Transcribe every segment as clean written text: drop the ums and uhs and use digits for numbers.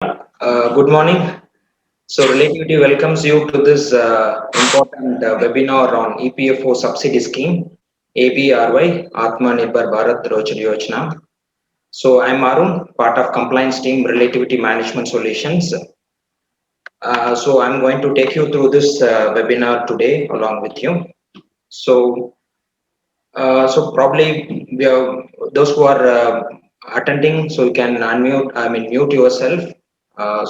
Good morning. So, Relativity welcomes you to this important webinar on EPFO subsidy scheme, ABRY, Atmanirbhar Bharat Rojari Yojana. So, I'm Arun, part of compliance team, Relativity Management Solutions. So, I'm going to take you through this webinar today along with you. So, so probably those who are attending, so you can unmute, mute yourself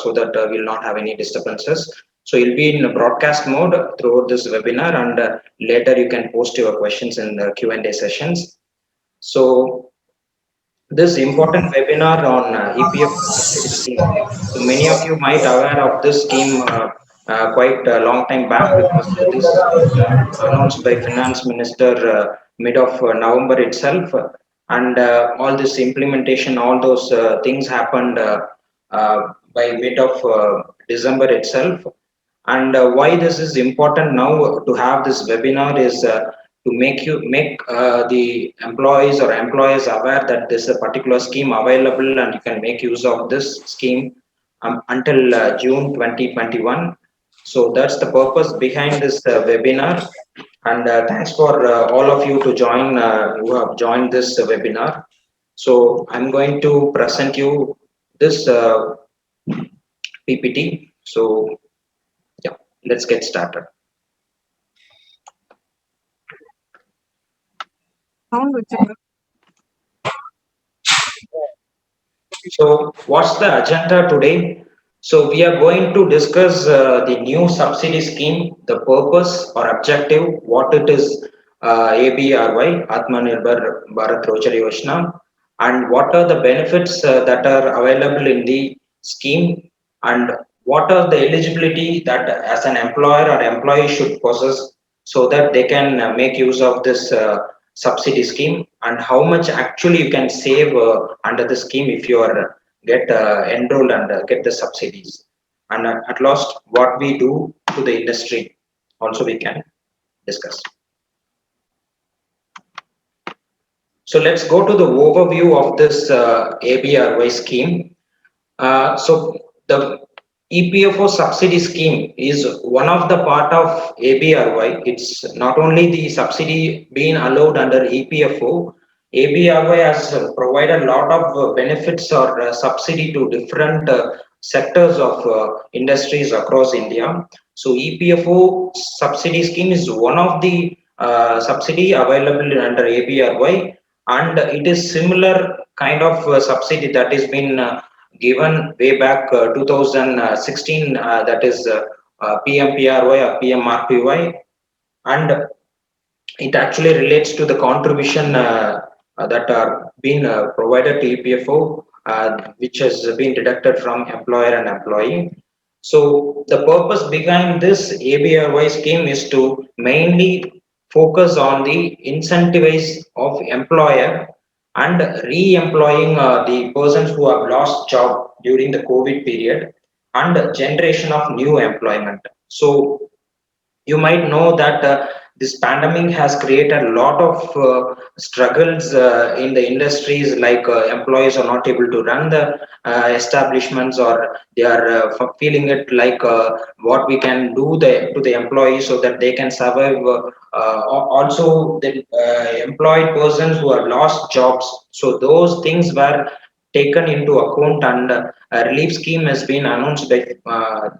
so that we'll not have any disturbances. So you'll be in broadcast mode throughout this webinar, and later you can post your questions in the Q&A sessions. So this important webinar on EPF subsidy scheme. So many of you might aware of this scheme quite a long time back because this was announced by Finance Minister mid of November itself, and all this implementation, all those things happened by mid of December itself. And why this is important now to have this webinar is to make the employees or employers aware that there's a particular scheme available and you can make use of this scheme until June 2021. So that's the purpose behind this webinar. And thanks for all of you to join who have joined this webinar. So I'm going to present you this PPT. So yeah, let's get started. So, what's the agenda today? So, we are going to discuss the new subsidy scheme, the purpose or objective, what it is, ABRY, Atmanirbhar Bharat Rojari Yojana, and what are the benefits that are available in the scheme, and what are the eligibility that as an employer or employee should possess so that they can make use of this subsidy scheme, and how much actually you can save under the scheme if you are get enrolled and get the subsidies, and at last what we do to the industry also we can discuss. So let's go to the overview of this ABRY scheme. So the EPFO subsidy scheme is one of the part of ABRY. It's not only the subsidy being allowed under EPFO. ABRY has provided a lot of benefits or subsidy to different sectors of industries across India. So EPFO subsidy scheme is one of the subsidy available under ABRY, and it is similar kind of subsidy that has been given way back 2016, that is PMPRY or PMRPY, and it actually relates to the contribution that are being provided to EPFO, which has been deducted from employer and employee. So the purpose behind this ABRY scheme is to mainly focus on the incentivize of employer and re-employing the persons who have lost job during the COVID period, and generation of new employment. So you might know that this pandemic has created a lot of struggles in the industries, like employees are not able to run the establishments, or they are feeling it like what we can do to the employees so that they can survive. Also the employed persons who have lost jobs, so those things were taken into account, and a relief scheme has been announced by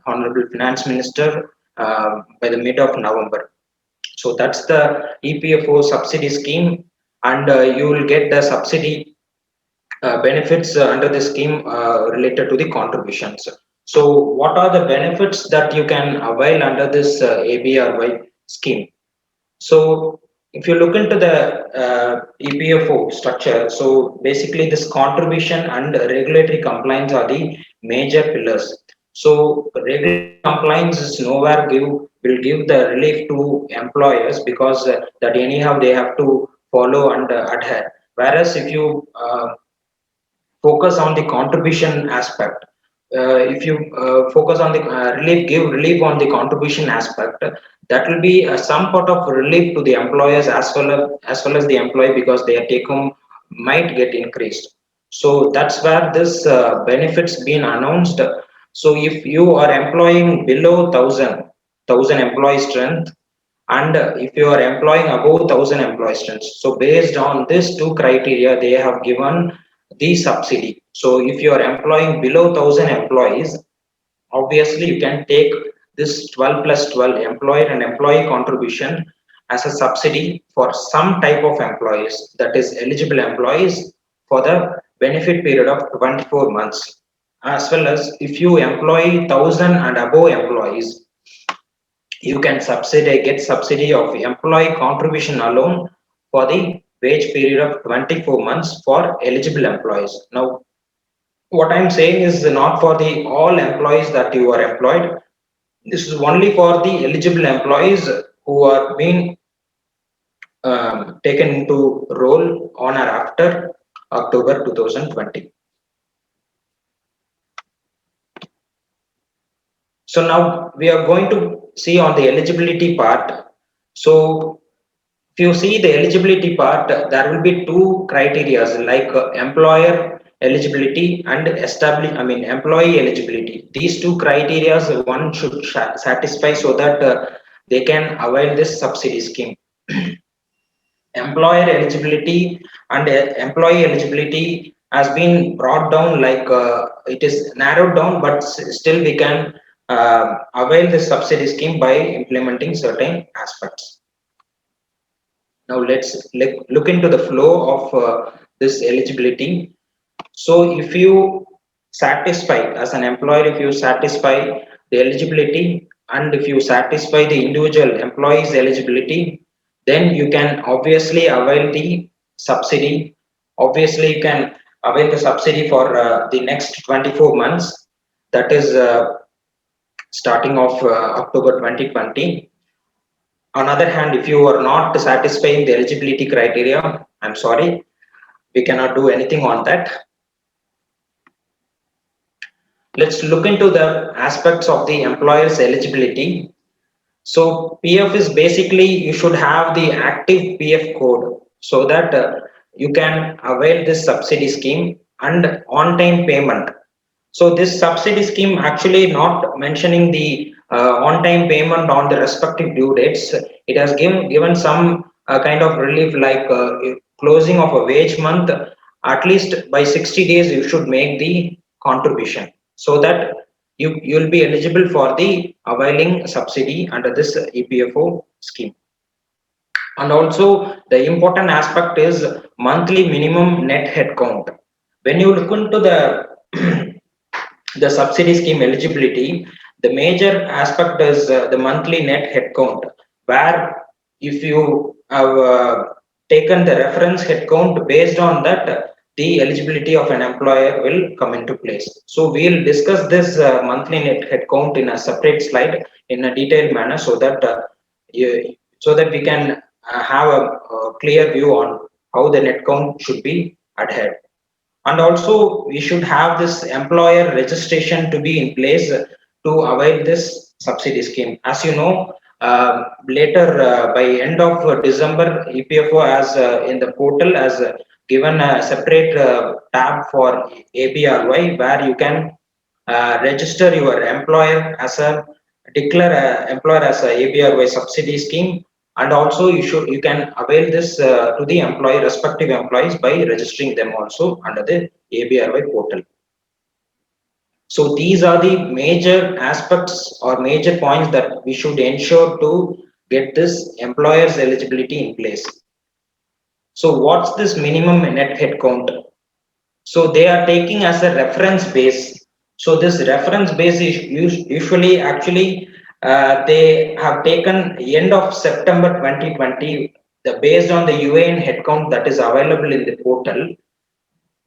Honorable Finance Minister by the mid of November. So that's the EPFO subsidy scheme, and you will get the subsidy benefits under the scheme related to the contributions. So what are the benefits that you can avail under this ABRY scheme? So if you look into the EPFO structure, so basically this contribution and regulatory compliance are the major pillars. So regulatory compliance is nowhere will give the relief to employers, because that anyhow they have to follow and adhere. Whereas if you focus on the contribution aspect, if you focus on the give relief on the contribution aspect, that will be some part of relief to the employers as well as the employee, because their take home might get increased. So that's where this benefits been announced. So if you are employing below 1000 employee strength, and if you are employing above 1000 employee strength, so based on these two criteria, they have given the subsidy. So if you are employing below 1000 employees, obviously you can take this 12 plus 12 employer and employee contribution as a subsidy for some type of employees, that is eligible employees, for the benefit period of 24 months. As well as if you employ 1000 and above employees, you can get subsidy of employee contribution alone for the wage period of 24 months for eligible employees. Now what I'm saying is not for the all employees that you are employed. This is only for the eligible employees who are being taken into role on or after October 2020. So now we are going to see on the eligibility part. So if you see the eligibility part, there will be two criteria like employer eligibility and employee eligibility. These two criteria one should satisfy so that they can avail this subsidy scheme. Employer eligibility and employee eligibility has been brought down, like it is narrowed down, but still we can avail the subsidy scheme by implementing certain aspects. Now let's look into the flow of this eligibility. So if you satisfy as an employer, if you satisfy the eligibility and if you satisfy the individual employee's eligibility, then you can obviously avail the subsidy. Obviously, you can avail the subsidy for the next 24 months. That is starting of October 2020. On other hand, if you are not satisfying the eligibility criteria, I'm sorry, we cannot do anything on that. Let's look into the aspects of the employer's eligibility. So PF is basically you should have the active PF code so that you can avail this subsidy scheme and on-time payment. So this subsidy scheme actually not mentioning the on-time payment on the respective due dates. It has given some kind of relief, like closing of a wage month, at least by 60 days you should make the contribution so that you'll be eligible for the availing subsidy under this EPFO scheme. And also the important aspect is monthly minimum net headcount. When you look into the the subsidy scheme eligibility, the major aspect is the monthly net headcount, where if you have taken the reference headcount, based on that, the eligibility of an employer will come into place. So we'll discuss this monthly net headcount in a separate slide in a detailed manner so that so that we can have a clear view on how the net count should be adhered. And also we should have this employer registration to be in place to avail this subsidy scheme. As you know, later by end of December, EPFO has in the portal has given a separate tab for ABRY, where you can register your employer as a declare employer as a ABRY subsidy scheme, and also you can avail this to the employee respective employees by registering them also under the ABRY portal. So these are the major aspects or major points that we should ensure to get this employer's eligibility in place. So what's this minimum net headcount? So they are taking as a reference base. So this reference base is usually actually they have taken end of September 2020, based on the UAN headcount that is available in the portal.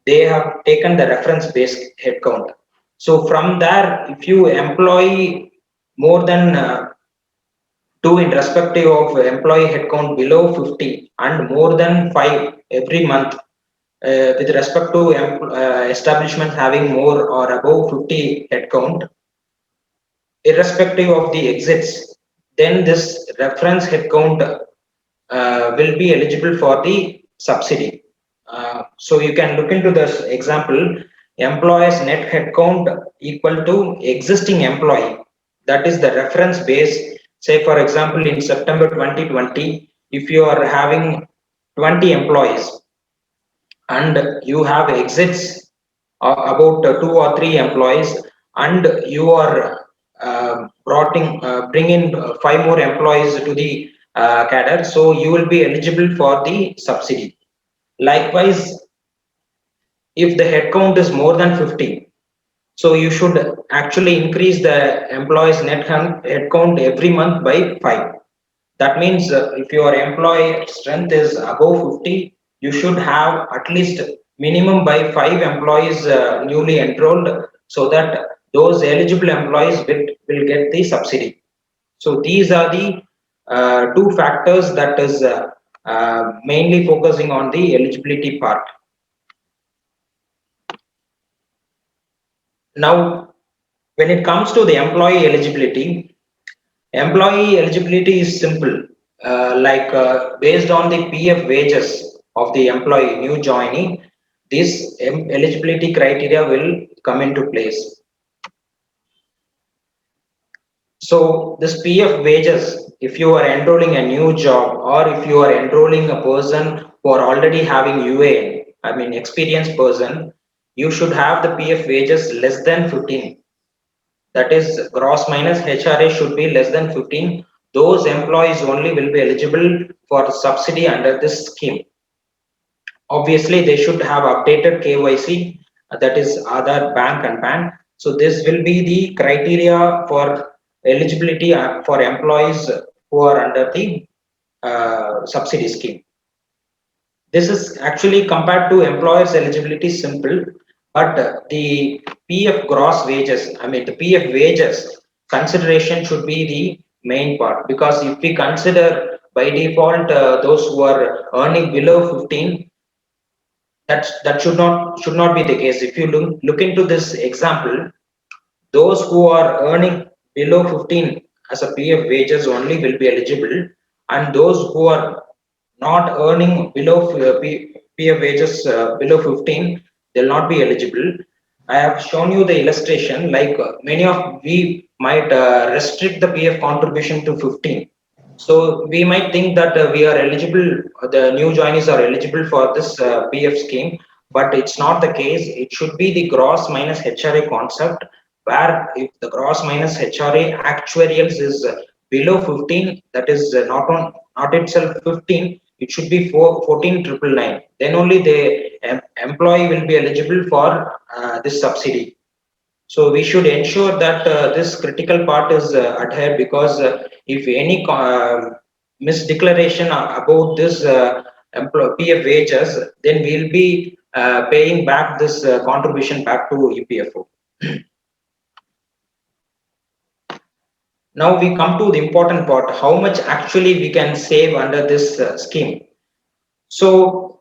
They have taken the reference base headcount. So from there, if you employ more than two in respective of employee headcount below 50 and more than 5 every month, with respect to establishment having more or above 50 headcount, irrespective of the exits, then this reference headcount will be eligible for the subsidy. So you can look into this example, employees net headcount equal to existing employee. That is the reference base. Say for example, in September 2020, if you are having 20 employees and you have exits about two or three employees, and you are bring in five more employees to the cadre, so you will be eligible for the subsidy. Likewise, if the headcount is more than 50, so you should actually increase the employees headcount every month by 5. That means if your employee strength is above 50, you should have at least minimum by 5 employees newly enrolled, so that those eligible employees will get the subsidy. So these are the two factors that is mainly focusing on the eligibility part. Now, when it comes to the employee eligibility is simple. Based on the PF wages of the employee new joinee, this eligibility criteria will come into place. So this PF wages, if you are enrolling a new job or if you are enrolling a person who are already having UAN, I mean experienced person, you should have the PF wages less than 15. That is gross minus HRA should be less than 15. Those employees only will be eligible for subsidy under this scheme. Obviously, they should have updated KYC, that is Aadhaar, bank and PAN. So this will be the criteria for eligibility for employees who are under the subsidy scheme. This is actually compared to employers eligibility simple, but the PF gross wages, I mean the PF wages consideration should be the main part, because if we consider by default those who are earning below 15, that should not be the case. If you look into this example, those who are earning below 15 as a PF wages only will be eligible, and those who are not earning below PF wages below 15, they'll not be eligible. I have shown you the illustration, like many of we might restrict the PF contribution to 15. So we might think that we are eligible, the new joinees are eligible for this PF scheme, but it's not the case. It should be the gross minus HRA concept, where if the gross minus HRA actuarials is below 15, that is not itself 15, it should be 14,999. Then only the employee will be eligible for this subsidy. So we should ensure that this critical part is adhered, because if any misdeclaration about this PF wages, then we'll be paying back this contribution back to EPFO. Now we come to the important part, how much actually we can save under this scheme. So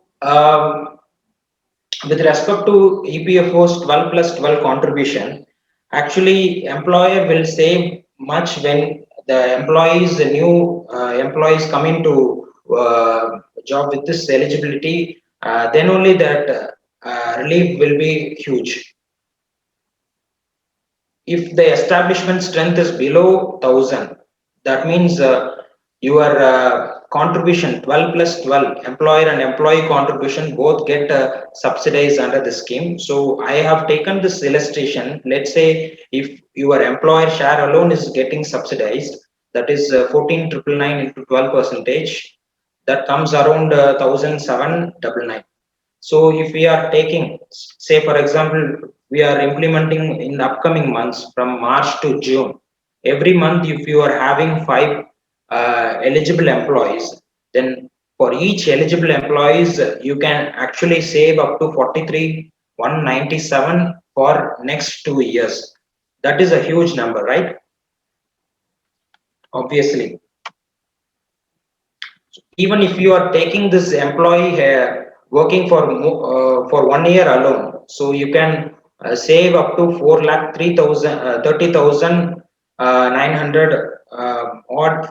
with respect to EPFO's 12 plus 12 contribution, actually employer will save much when the employees, the new employees come into job with this eligibility, then only that relief will be huge. If the establishment strength is below 1000, that means your contribution 12 plus 12, employer and employee contribution both get subsidized under the scheme. So I have taken this illustration. Let's say if your employer share alone is getting subsidized, that is 14,999 into 12 percentage, that comes around 1,799. So if we are taking, say for example, we are implementing in the upcoming months from March to June, every month if you are having five eligible employees, then for each eligible employees, you can actually save up to 43,197 for next 2 years. That is a huge number, right? Obviously. Even if you are taking this employee here working for 1 year alone, so you can save up to 4 lakh 3,000 30,900 odd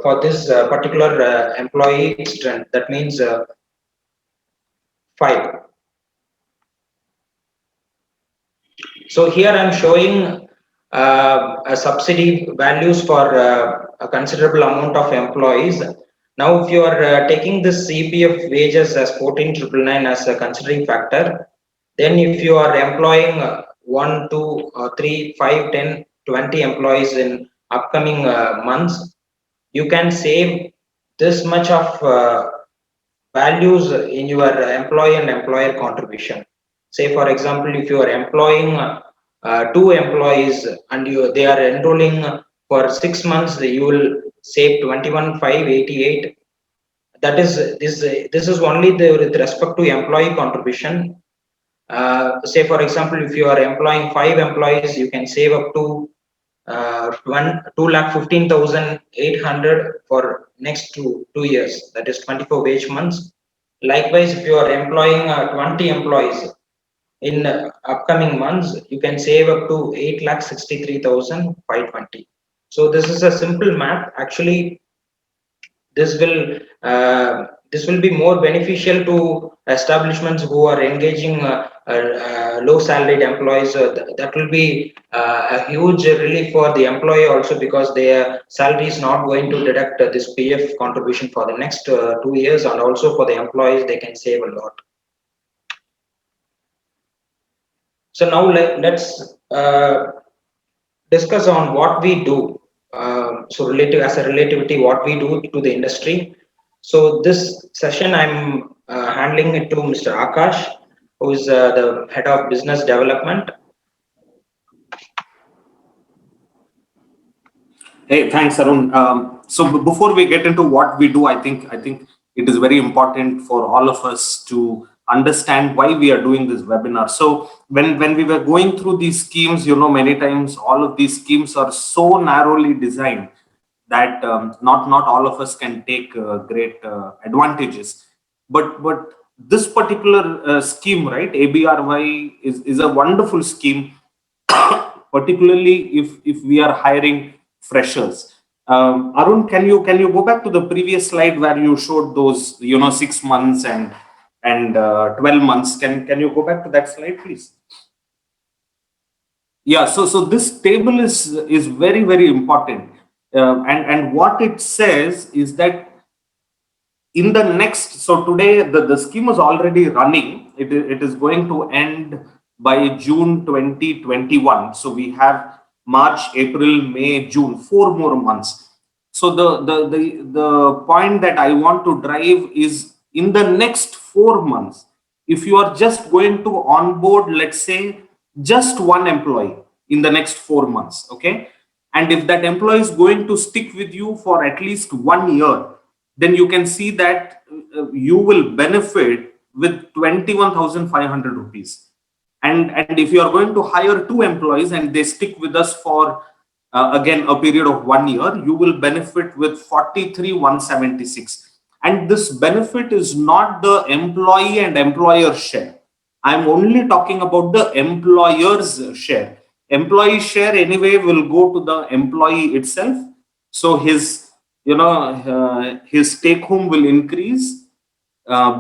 for this particular employee strength. That means 5. So here I'm showing a subsidy values for a considerable amount of employees. Now, if you are taking this CPF wages as 14,999 as a considering factor, then if you are employing 1, 2, 3, 5, 10, 20 employees in upcoming months, you can save this much of values in your employee and employer contribution. Say, for example, if you are employing two employees and they are enrolling for 6 months, you will save 21,588. That is this is only with respect to employee contribution. Say, for example, if you are employing 5 employees, you can save up to 2,15,800 for next two years. That is 24 wage months. Likewise, if you are employing 20 employees in upcoming months, you can save up to 8,63,520. So this is a simple math. Actually, this will this will be more beneficial to establishments who are engaging low salaried employees. That will be a huge relief for the employee also, because their salary is not going to deduct this PF contribution for the next 2 years, and also for the employees they can save a lot. So now let's discuss on what we do. So relative as a relativity, what we do to the industry. So this session I'm handling it to Mr. Akash, who is the head of business development. Hey, thanks, Arun. So before we get into what we do, I think it is very important for all of us to understand why we are doing this webinar. So when we were going through these schemes, many times all of these schemes are so narrowly designed that not all of us can take great advantages. But this particular scheme, right, ABRY is a wonderful scheme, particularly if we are hiring freshers. Arun, can you go back to the previous slide where you showed those 6 months and 12 months? Can you go back to that slide, please? Yeah. So this table is very important, and what it says is that in the next, so today the scheme is already running. It is going to end by June 2021. So we have March, April, May, June, 4 more months. So the point that I want to drive is, in the next 4 months, if you are just going to onboard, let's say, just one employee in the next 4 months, okay, and if that employee is going to stick with you for at least 1 year, then you can see that you will benefit with 21,500 rupees. And if you are going to hire 2 employees and they stick with us for again a period of 1 year, you will benefit with 43,176. And this benefit is not the employee and employer share. I'm only talking about the employer's share. Employee share anyway will go to the employee itself. So his his take home will increase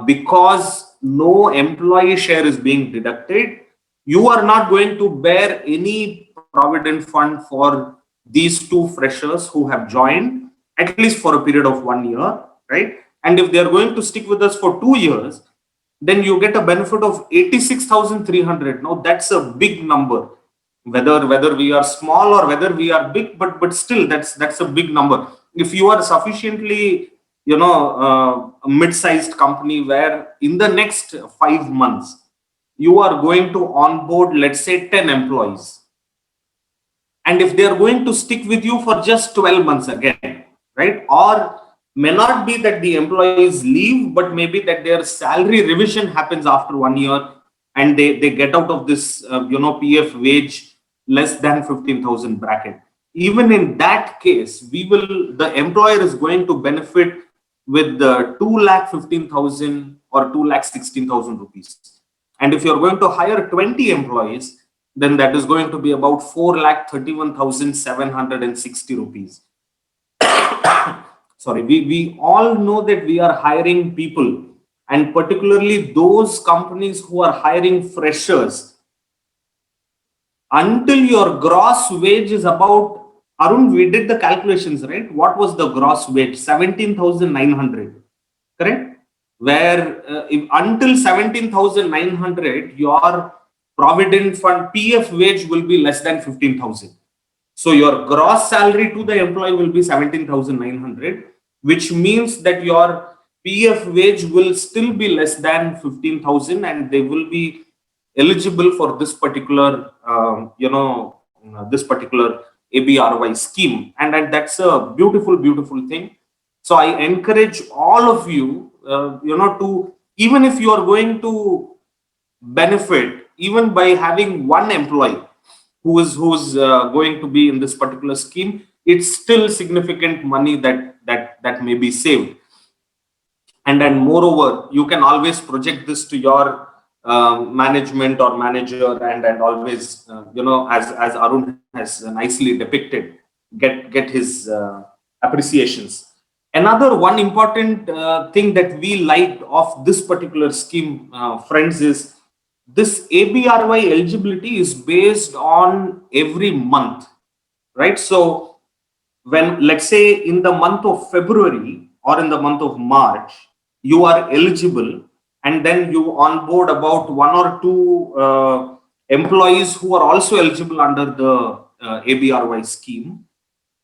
because no employee share is being deducted. You are not going to bear any provident fund for these 2 freshers who have joined, at least for a period of 1 year, right? And if they are going to stick with us for 2 years, then you get a benefit of 86,300. Now that's a big number, whether we are small or whether we are big, but still that's a big number. If you are sufficiently a mid-sized company where in the next 5 months you are going to onboard, let's say, 10 employees, and if they are going to stick with you for just 12 months again, right, or may not be that the employees leave, but maybe that their salary revision happens after 1 year and they get out of this PF wage less than 15,000 bracket. Even in that case, the employer is going to benefit with the 2,15,000 or 2,16,000 rupees. And if you're going to hire 20 employees, then that is going to be about 4,31,760 rupees. Sorry, we all know that we are hiring people and particularly those companies who are hiring freshers, until your gross wage is about, Arun, we did the calculations, right? What was the gross wage? 17,900, correct? Where if until 17,900, your provident fund PF wage will be less than 15,000. So your gross salary to the employee will be 17,900, which means that your PF wage will still be less than 15,000, and they will be eligible for this particular, this particular ABRY scheme. And that's a beautiful, beautiful thing. So I encourage all of you, to, even if you are going to benefit, even by having one employee who's going to be in this particular scheme, it's still significant money that may be saved. And then moreover, you can always project this to your management or manager, and always, as Arun has nicely depicted, get his appreciations. Another one important thing that we liked of this particular scheme, friends, is this ABRY eligibility is based on every month, right? So when, let's say, in the month of February or in the month of March, you are eligible, and then you onboard about one or two employees who are also eligible under the ABRY scheme.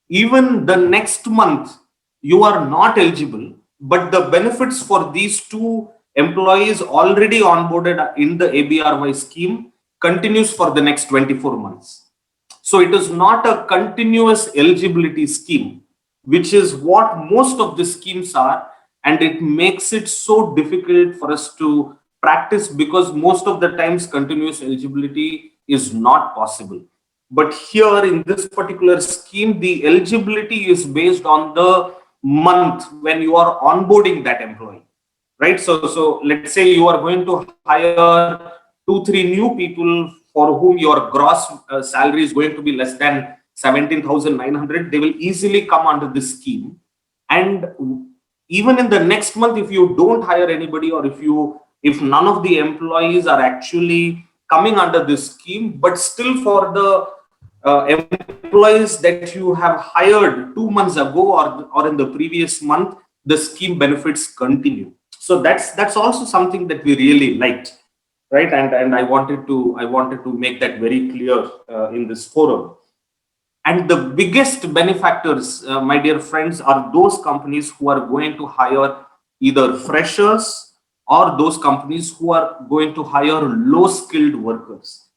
Even the next month, you are not eligible, but the benefits for these two employees already onboarded in the ABRY scheme continues for the next 24 months. So it is not a continuous eligibility scheme, which is what most of the schemes are, and it makes it so difficult for us to practice, because most of the times continuous eligibility is not possible. But here in this particular scheme, the eligibility is based on the month when you are onboarding that employee, right? So let's say you are going to hire 2-3 new people for whom your gross salary is going to be less than 17,900. They will easily come under this scheme. And even in the next month, if you don't hire anybody, or if none of the employees are actually coming under this scheme, but still for the employees that you have hired 2 months ago or in the previous month, the scheme benefits continue. So that's also something that we really liked, right? And I wanted to make that very clear in this forum. And the biggest benefactors, my dear friends, are those companies who are going to hire either freshers, or those companies who are going to hire low-skilled workers,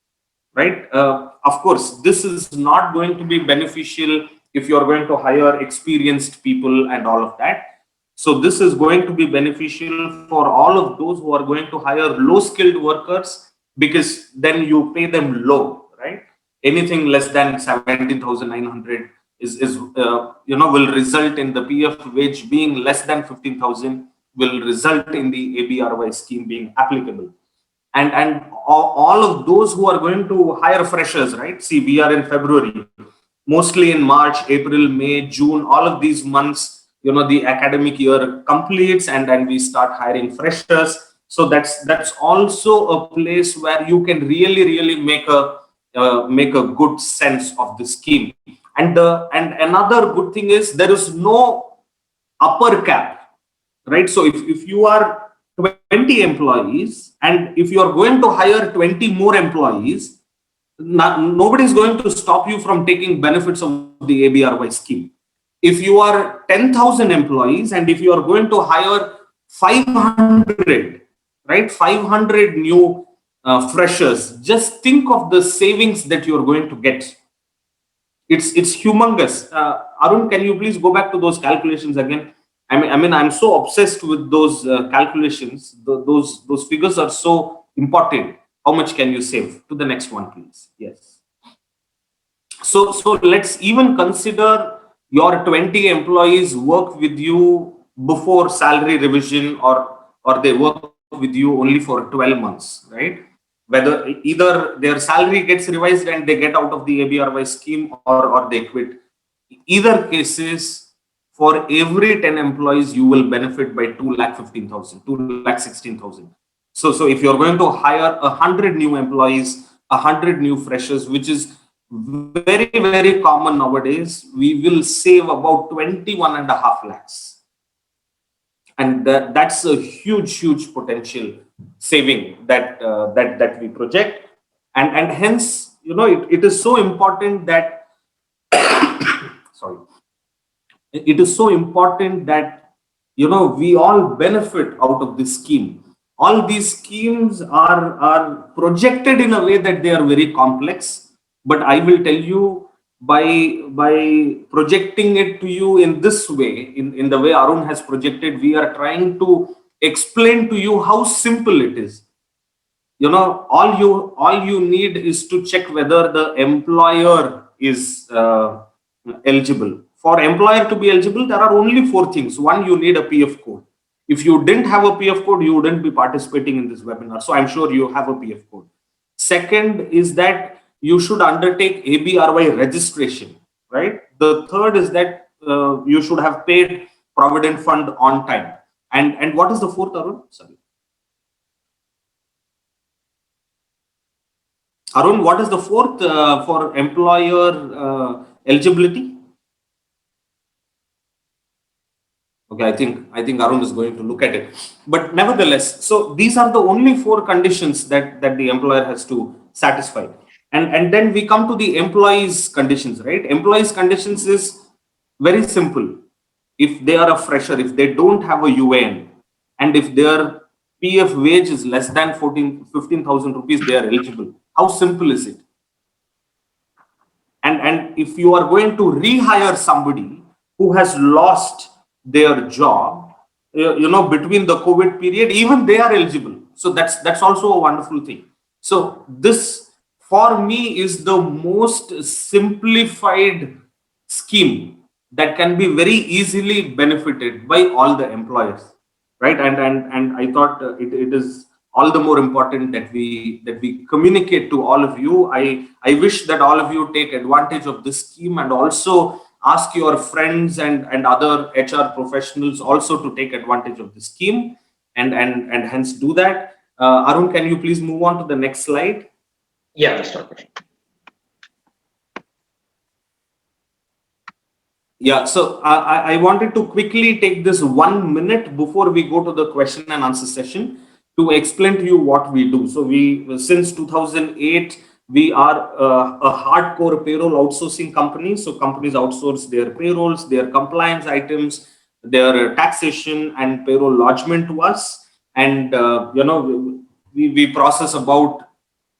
right? Of course, this is not going to be beneficial if you are going to hire experienced people and all of that. So this is going to be beneficial for all of those who are going to hire low-skilled workers, because then you pay them low, right? Anything less than 17,900 will result in the PF wage being less than 15,000, will result in the ABRY scheme being applicable. And all of those who are going to hire freshers, right? See, we are in February, mostly in March, April, May, June, all of these months, the academic year completes, and then we start hiring freshers. So that's also a place where you can really make a good sense of the scheme. And another good thing is there is no upper cap, right? So if you are 20 employees, and if you are going to hire 20 more employees, nobody is going to stop you from taking benefits of the ABRY scheme. If you are 10,000 employees, and if you are going to hire 500, right, 500 new freshers, just think of the savings that you are going to get. It's humongous. Arun, can you please go back to those calculations again? I mean, I'm so obsessed with those calculations. Those figures are so important. How much can you save? To the next one, please. Yes. So let's even consider your 20 employees work with you before salary revision, or they work with you only for 12 months, right? Whether either their salary gets revised and they get out of the ABRY scheme, or they quit. Either cases, for every 10 employees, you will benefit by 2,15,000, 2,16,000. So if you're going to hire 100 new employees, 100 new freshers, which is very, very common nowadays, we will save about 21.5 lakhs. And that's a huge potential saving that we project. And hence, it is so important that, sorry, it is so important that we all benefit out of this scheme. All these schemes are projected in a way that they are very complex, but I will tell you, by projecting it to you in this way, in the way Arun has projected, we are trying to explain to you how simple it is. All you need is to check whether the employer is eligible. For employer to be eligible, there are only 4 things. One, you need a PF code. If you didn't have a PF code, you wouldn't be participating in this webinar. So I'm sure you have a PF code. Second is that you should undertake ABRY registration, right? The third is that you should have paid Provident Fund on time. And what is the fourth, Arun? Sorry. Arun, what is the fourth for employer eligibility? Okay, I think Arun is going to look at it. But nevertheless, so these are the only 4 conditions that the employer has to satisfy. And then we come to the employees' conditions, right? Employees' conditions is very simple. If they are a fresher, if they don't have a UAN, and if their PF wage is less than 15,000 rupees, they are eligible. How simple is it? And if you are going to rehire somebody who has lost their job, between the COVID period, even they are eligible. So that's also a wonderful thing. So this, for me, is the most simplified scheme that can be very easily benefited by all the employers, right? And I thought it is all the more important that we communicate to all of you. I wish that all of you take advantage of this scheme, and also ask your friends and other HR professionals also to take advantage of the scheme, and hence do that. Arun, can you please move on to the next slide? Yeah, Mr. Akash. Yeah, so I wanted to quickly take this 1 minute before we go to the question and answer session to explain to you what we do. So since 2008, we are a hardcore payroll outsourcing company. So companies outsource their payrolls, their compliance items, their taxation and payroll lodgement to us. And, we process about,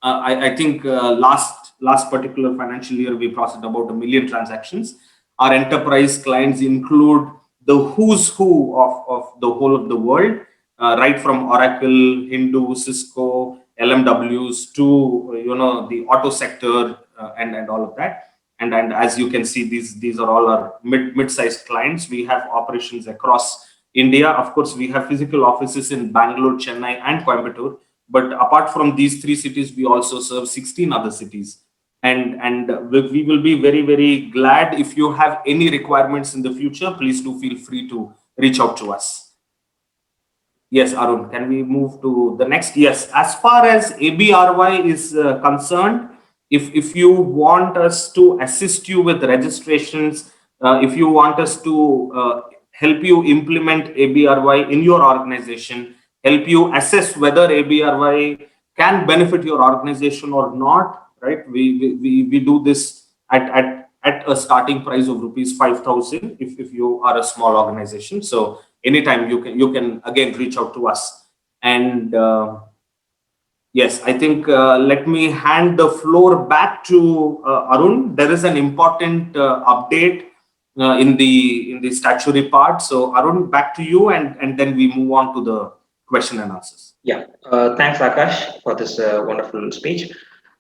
I think last particular financial year, we processed about 1 million transactions. Our enterprise clients include the who's who of the whole of the world, right from Oracle, Hindu, Cisco, LMWs to the auto sector and all of that. And as you can see, these are all our mid-sized clients. We have operations across India. Of course, we have physical offices in Bangalore, Chennai, and Coimbatore. But apart from these 3 cities, we also serve 16 other cities. And we will be very, very glad if you have any requirements in the future. Please do feel free to reach out to us. Yes, Arun, can we move to the next? Yes, as far as ABRY is concerned, if you want us to assist you with registrations, if you want us to help you implement ABRY in your organization, help you assess whether ABRY can benefit your organization or not, right? We do this at a starting price of rupees 5,000 if you are a small organization. So anytime you can again reach out to us. And yes, I think let me hand the floor back to Arun. There is an important update in the statutory part. So Arun, back to you, and then we move on to the question and answers. Yeah, thanks Akash for this wonderful speech.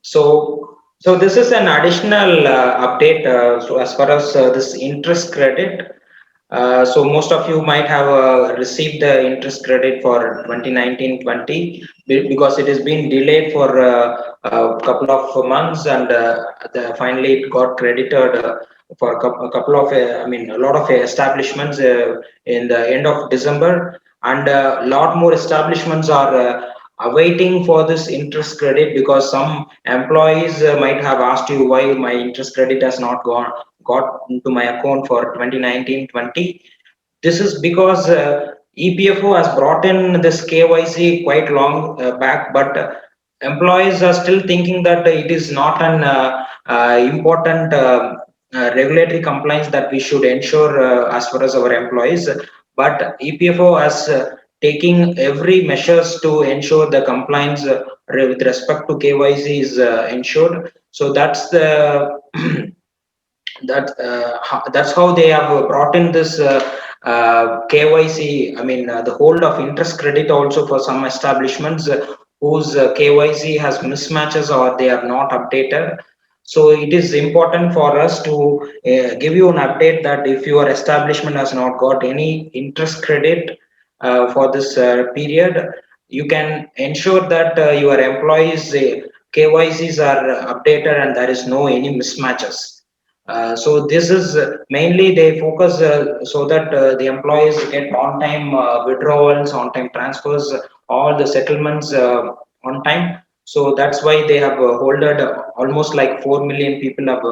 So this is an additional update. So as far as this interest credit, So most of you might have received the interest credit for 2019-20 because it has been delayed for a couple of months, and finally it got credited for a couple of a lot of establishments in the end of December, and a lot more establishments are awaiting for this interest credit, because some employees might have asked you why my interest credit has not got into my account for 2019-20. This is because EPFO has brought in this KYC quite long back, but employees are still thinking that it is not an important regulatory compliance that we should ensure as far as our employees. But EPFO has taking every measures to ensure the compliance with respect to KYC is ensured. So that's the that's how they have brought in this KYC. The hold of interest credit also for some establishments whose KYC has mismatches or they are not updated. So it is important for us to give you an update that if your establishment has not got any interest credit for this period, you can ensure that your employees KYCs are updated and there is no any mismatches. So this is mainly they focus so that the employees get on-time withdrawals, on-time transfers, all the settlements on time. So that's why they have holded almost like 4 million people have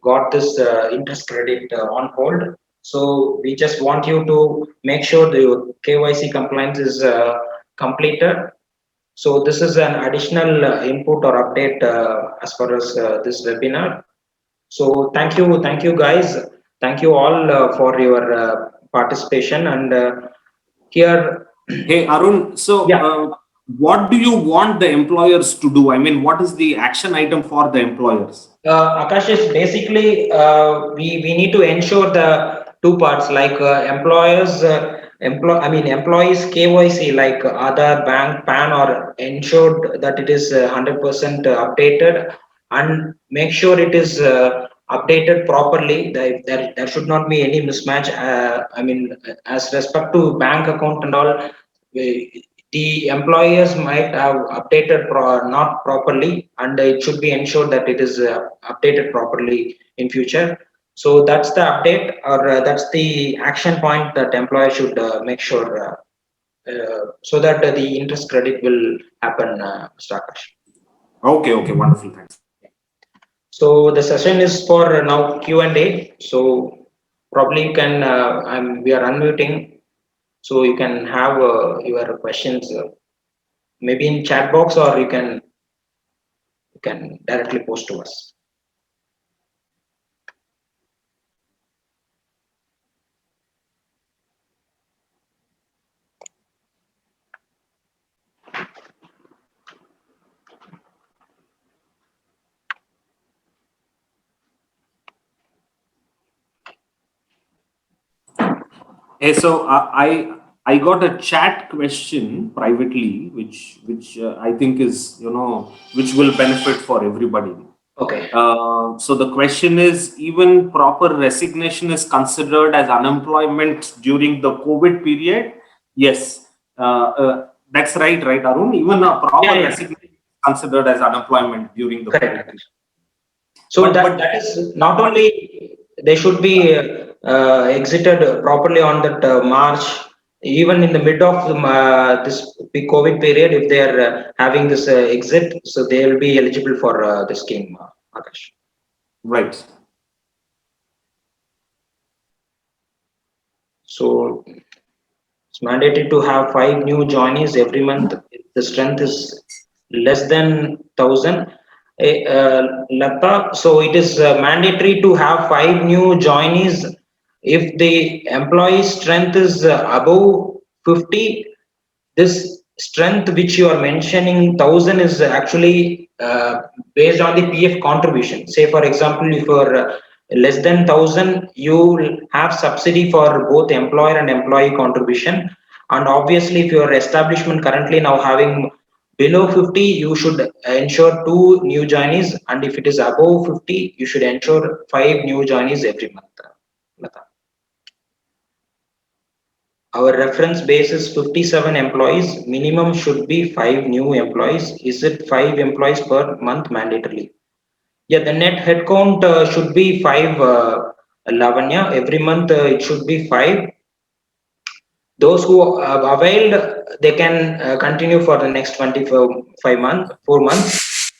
got this interest credit on hold. So we just want you to make sure the KYC compliance is completed. So this is an additional input or update as far as this webinar. So thank you guys, thank you all for your participation. And here, Hey, Arun, so yeah, what do you want the employers to do? I mean, what is the action item for the employers? Akash, is basically we need to ensure the two parts, like employees KYC like Aadhaar, bank, PAN, or ensured that it is 100% updated, and make sure it is updated properly. There should not be any mismatch. As respect to bank account and all, the employers might have updated not properly, and it should be ensured that it is updated properly in future. So that's the update, or that's the action point that employer should make sure, so that the interest credit will happen, Mr. Akash. Okay, okay, wonderful, thanks. So the session is for now Q&A. So probably you can, we are unmuting, so you can have your questions maybe in chat box, or you can directly post to us. Hey, so I got a chat question privately, which I think is, which will benefit for everybody. Okay. So the question is, even proper resignation is considered as unemployment during the COVID period? Yes, that's right, Arun? Even a proper Yeah. resignation is considered as unemployment during the COVID Correct. period. So that is not only they should be exited properly on that March, even in the mid of this COVID period, if they are having this exit, so they will be eligible for the scheme, Akash. Right. So it's mandated to have 5 new joinees every month. If the strength is less than 1,000. Lata, so it is mandatory to have 5 new joinees if the employee strength is above 50. This strength which you are mentioning 1,000 is actually based on the PF contribution. Say for example, if you're less than 1,000, you will have subsidy for both employer and employee contribution. And obviously, if your establishment currently now having below 50, you should ensure 2 new joinees, and if it is above 50, you should ensure 5 new joinees every month. Lata. our reference base is 57 employees. Minimum should be 5 new employees. Is it 5 employees per month mandatorily? Yeah, the net headcount should be 5, Lavanya. Every month it should be 5. Those who have availed, they can continue for the next 4 months.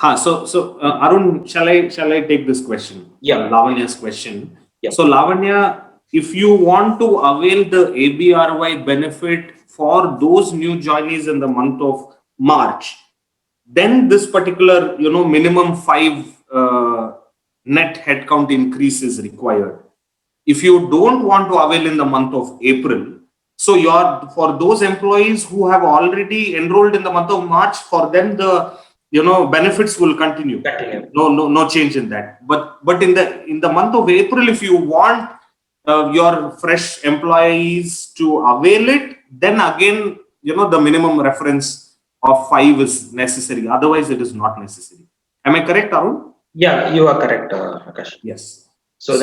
Arun, shall I take this question? Yeah. Lavanya's question. Yeah. So Lavanya, if you want to avail the ABRY benefit for those new joinees in the month of March, then this particular minimum 5 net headcount increase is required. If you don't want to avail in the month of April, so for those employees who have already enrolled in the month of March, for them the benefits will continue. No change in that. But in the month of April, if you want your fresh employees to avail it, then again the minimum reference of 5 is necessary. Otherwise, it is not necessary. Am I correct, Arun? Yeah, you are correct, Akash. Yes. So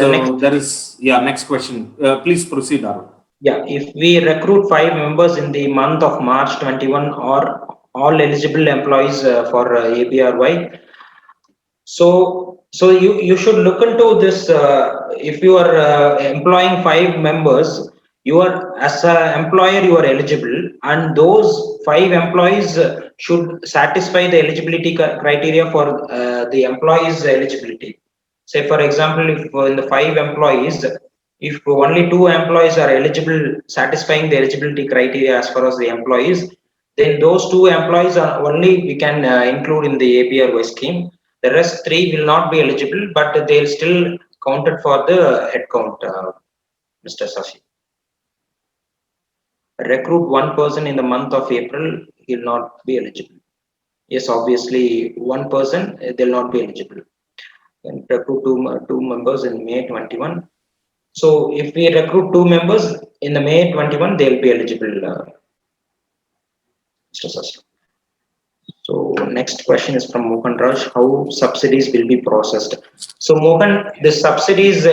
next question. Please proceed, Arun. Yeah, if we recruit 5 members in the month of March 21 or all eligible employees for ABRY, so you should look into this. If you are employing 5 members, you are as an employer you are eligible, and those 5 employees should satisfy the eligibility criteria for the employees eligibility. Say for example, if in the 5 employees, if only 2 employees are eligible, satisfying the eligibility criteria as far as the employees, then those 2 employees are only we can include in the ABRY scheme. The rest 3 will not be eligible, but they'll still counted for the headcount, Mr. Sashi. Recruit 1 person in the month of April, he'll not be eligible. Yes, obviously 1 person, they'll not be eligible. And recruit two members in May 21. So if we recruit 2 members in the May 21, they'll be eligible, Mr. Sashi. So next question is from Mohan Raj, how subsidies will be processed. So Mohan, the subsidies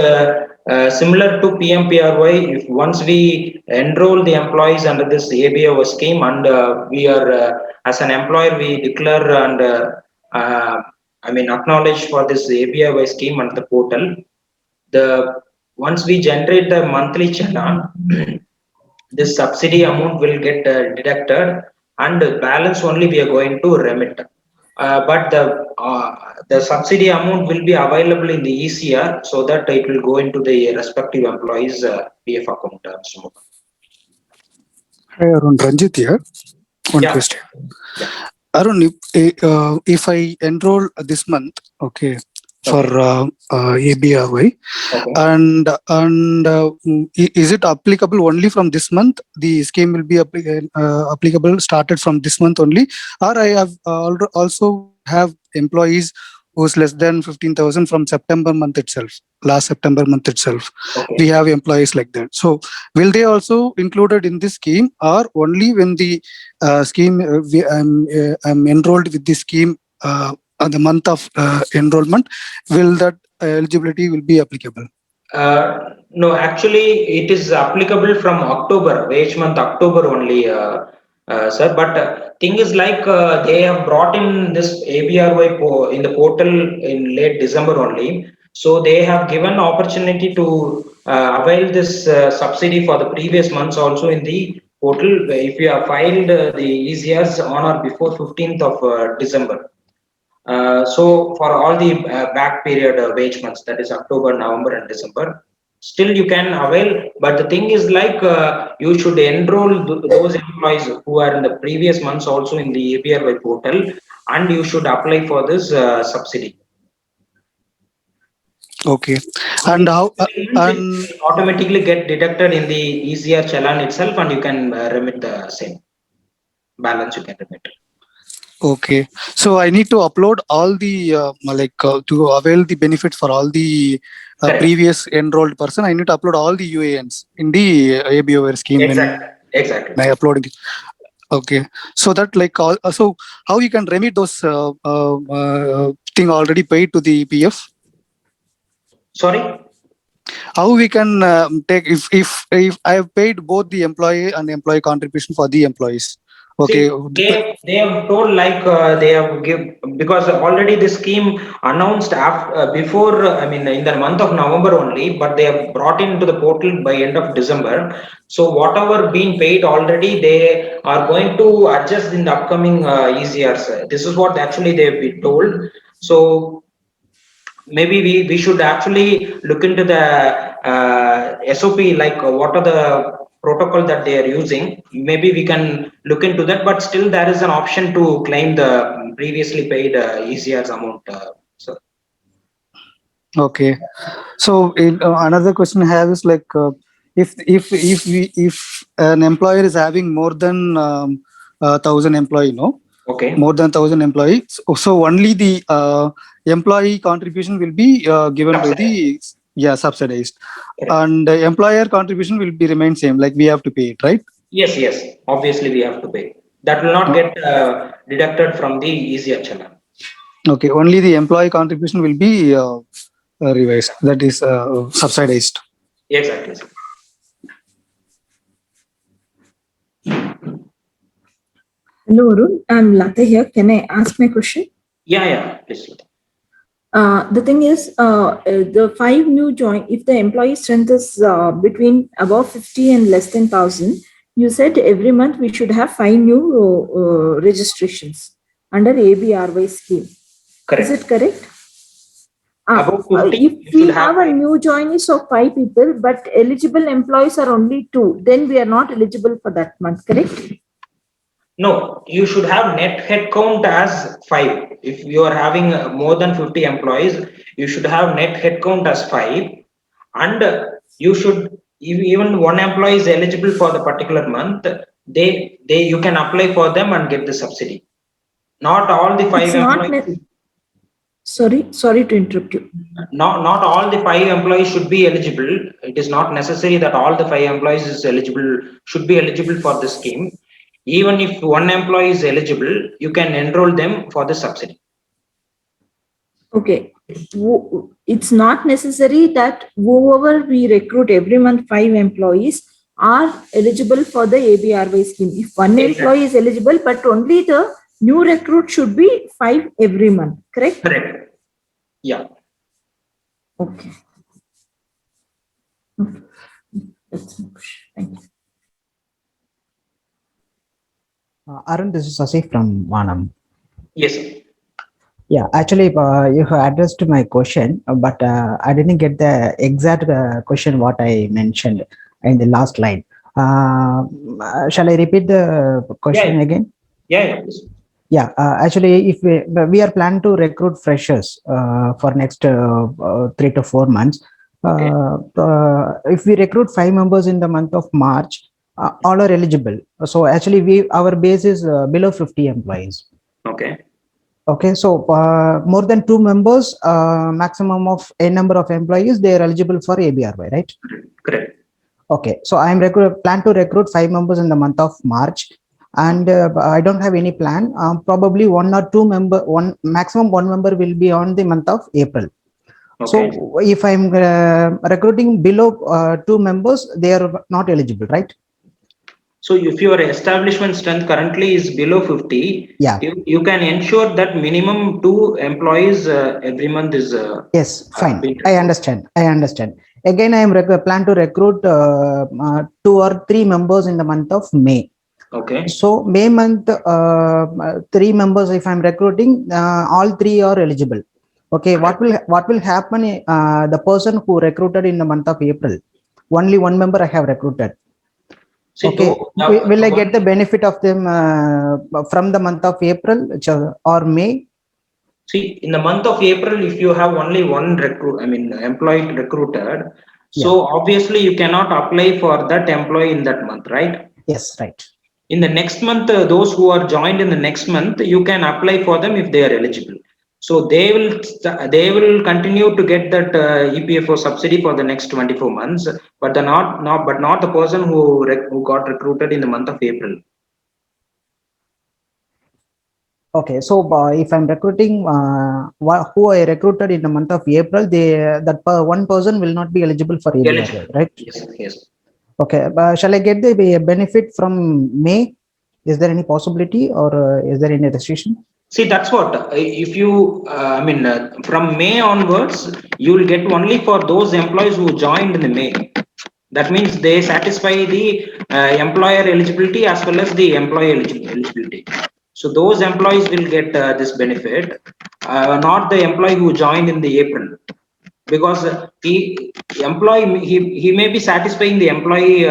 similar to PMPRY, if once we enroll the employees under this ABRY scheme and we are as an employer, we declare and acknowledge for this ABRY scheme under the portal. Once we generate the monthly challan, this subsidy amount will get deducted, and the balance only we are going to remit. But the subsidy amount will be available in the ECR, so that it will go into the respective employees' PF account. Hi Arun, Ranjit here. One question. Yeah. Arun, if I enroll this month, okay, for ABRY, Okay. and is it applicable only from this month? The scheme will be applicable started from this month only, or I have also have employees who's less than 15,000 from September month itself, last September month itself. Okay. We have employees like that. So will they also included in this scheme, or only when the scheme I'm enrolled with this scheme on the month of enrollment, will that eligibility will be applicable? No, actually, it is applicable from October, wage month October only, sir. But thing is like they have brought in this ABRY in the portal in late December only. So they have given opportunity to avail this subsidy for the previous months also in the portal. If you have filed the ECRs on or before 15th of December. So for all the back period wage months, that is October, November and December, still you can avail. But the thing is like you should enroll those employees who are in the previous months also in the ABRY portal, and you should apply for this subsidy. Okay. And how and automatically get deducted in the ECR challan itself, and you can remit the same balance, you can remit. okay, so I need to upload all the to avail the benefits for all the previous enrolled person. I need to upload all the UANs in the ABRY scheme. Exactly. By uploading. Okay, so that so how you can remit those thing already paid to the PF? Sorry. How we can take if I have paid both the employee and employee contribution for the employees. Okay. See, they have told like they have give because already the scheme announced after before I mean in the month of November only, but they have brought into the portal by end of December. So whatever been paid already, they are going to adjust in the upcoming ECRs. This is what actually they have been told. So maybe we should actually look into the SOP, like what are the protocol that they are using. Maybe we can look into that, but still there is an option to claim the previously paid ECRs amount. So Okay. So another question I have is like if an employer is having more than 1,000 employee, no, okay, more than 1,000 employees, so only the employee contribution will be given by the subsidized, correct. and employer contribution will be remain same, like we have to pay it, right? Yes, obviously we have to pay. That will not get deducted from the ECR channel. Okay, only the employee contribution will be revised, that is subsidized. Exactly, sir. Hello, Arun. I'm Lata here. Can I ask my question? Yeah, please. The thing is, the 5 new join, if the employee strength is between above 50 and less than 1,000, you said every month we should have 5 new registrations under ABRY scheme. Correct. Is it correct? Above 50, if we have a new joinees of 5 people, but eligible employees are only 2, then we are not eligible for that month, correct? No, you should have net head count as 5. If you are having more than 50 employees, you should have net head count as 5. And you should, even one employee is eligible for the particular month, you can apply for them and get the subsidy. Not all the 5 employees. Sorry to interrupt you. Not all the 5 employees should be eligible. It is not necessary that all the 5 employees should be eligible for the scheme. Even if one employee is eligible, you can enroll them for the subsidy. Okay. It's not necessary that whoever we recruit every month 5 employees are eligible for the ABRY scheme. If one employee is eligible, but only the new recruit should be 5 every month, correct? Correct. Yeah. Okay. That's my question. Thank you. Arun, this is Asif from Vanam. Yes, sir. Yeah, actually, you have addressed my question, but I didn't get the exact question what I mentioned in the last line. Shall I repeat the question again? Yeah, please. Yeah, actually, if we are planning to recruit freshers for next 3 to 4 months, if we recruit 5 members in the month of March, all are eligible. So actually, our base is below 50 employees. Okay, so more than 2 members, maximum of a number of employees, they are eligible for ABRY, right? Correct. Okay, so I am plan to recruit 5 members in the month of March, and I don't have any plan. Probably maximum one member will be on the month of April. Okay. So if I'm recruiting below 2 members, they are not eligible, right? So if your establishment strength currently is below 50, yeah, you can ensure that minimum 2 employees every month is. Yes, fine. I understand. Again, I am plan to recruit 2 or 3 members in the month of May. Okay. So May month, 3 members. If I'm recruiting, all 3 are eligible. Okay. What will happen? The person who recruited in the month of April, only 1 member I have recruited. See, okay. Will I get the benefit of them from the month of April or May? See, in the month of April, if you have only 1 employee recruited, so obviously you cannot apply for that employee in that month, right? Yes, right. In the next month, those who are joined in the next month, you can apply for them if they are eligible. So they will continue to get that EPFO subsidy for the next 24 months, but not the person who got recruited in the month of April. Okay, so if I'm recruiting who I recruited in the month of April, one person will not be eligible for Eligible. ABRY, right? Yes, yes. Okay, shall I get the benefit from May? Is there any possibility, or is there any restriction? See, that's what, if you, from May onwards, you will get only for those employees who joined in the May. That means they satisfy the employer eligibility as well as the employee eligibility. So those employees will get this benefit, not the employee who joined in the April. Because he may be satisfying the employee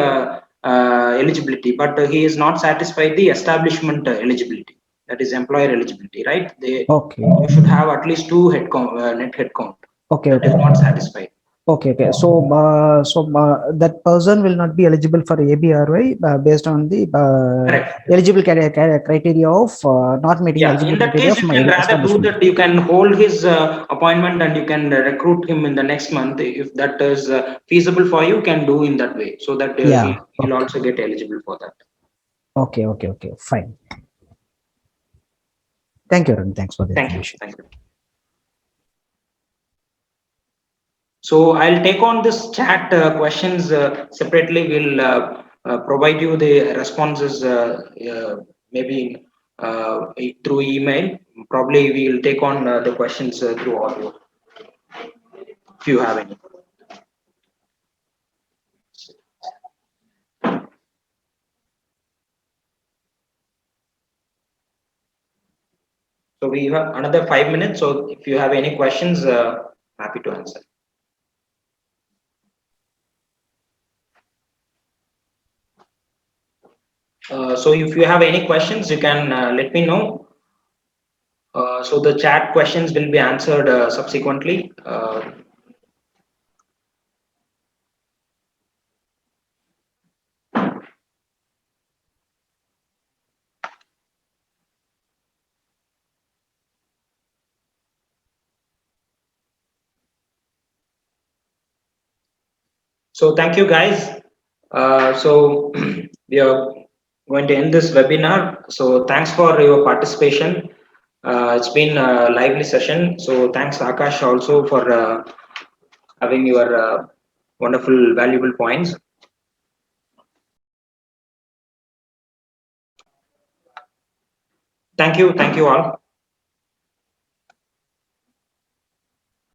eligibility, but he is not satisfied the establishment eligibility. That is employer eligibility, right? Okay. You should have at least 2 net head count. Okay. That is not satisfied. Okay. So that person will not be eligible for ABRY based on the eligible criteria of not meeting eligible In that criteria case, of you can rather do establishment. that. You can hold his appointment and you can recruit him in the next month. If that is feasible for you, can do in that way, so that he'll also get eligible for that. Okay. Fine. Thank you, Arun. Thanks for the information. Thank you. So I'll take on this chat questions separately. We'll provide you the responses maybe through email. Probably we'll take on the questions through audio, if you have any. So we have another 5 minutes. So if you have any questions, happy to answer. So if you have any questions, you can let me know. So the chat questions will be answered subsequently. So thank you, guys. So we are going to end this webinar. So thanks for your participation. It's been a lively session. So thanks, Akash, also for having your wonderful, valuable points. Thank you all.